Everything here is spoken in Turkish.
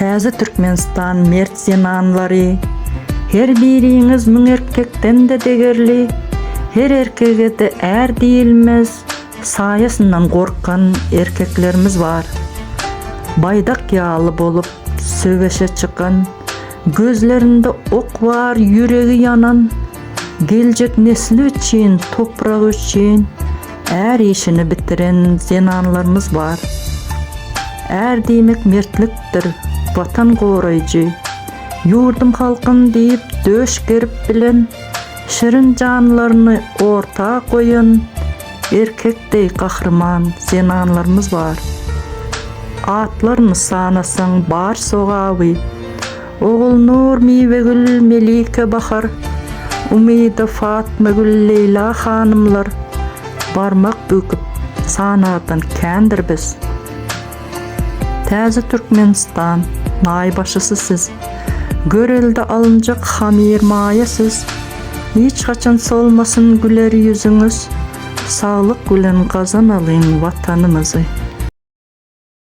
Täze Türkmenistan mert zenanlary, her biriňiz müň erkekden de degerli, her erkege de är diýilmez, saýasyndan gorkan erkeklerimiz bar. Baydak ýaly bolup söweşe çykan, gözlerinde ok var, ýüregi yanan, geljek nesli üçin, topragy üçin är işini bitiren zenanlarymız bar. Är diýmek mertlikdir, vatan goraýjy, ýurdum halkym diýip döş gerip bilen, şirin janlaryny orta goýan, erkekdey gahrman zenanlarymız bar. Atlaryny sanasaň bar sogaby, Ogul Nur, Miwegül, Melike Bahar, Umida, Fatma Gül, Leyla hanımlar barmak büküp sanadan kendir biz. Täze Türkmenistan naýbaşysy siz, görelde alınjak hamir maýasys, hiç haçan solmasın güler yüzüňiz, sağlyk bilen gazanalyň watanymyzy.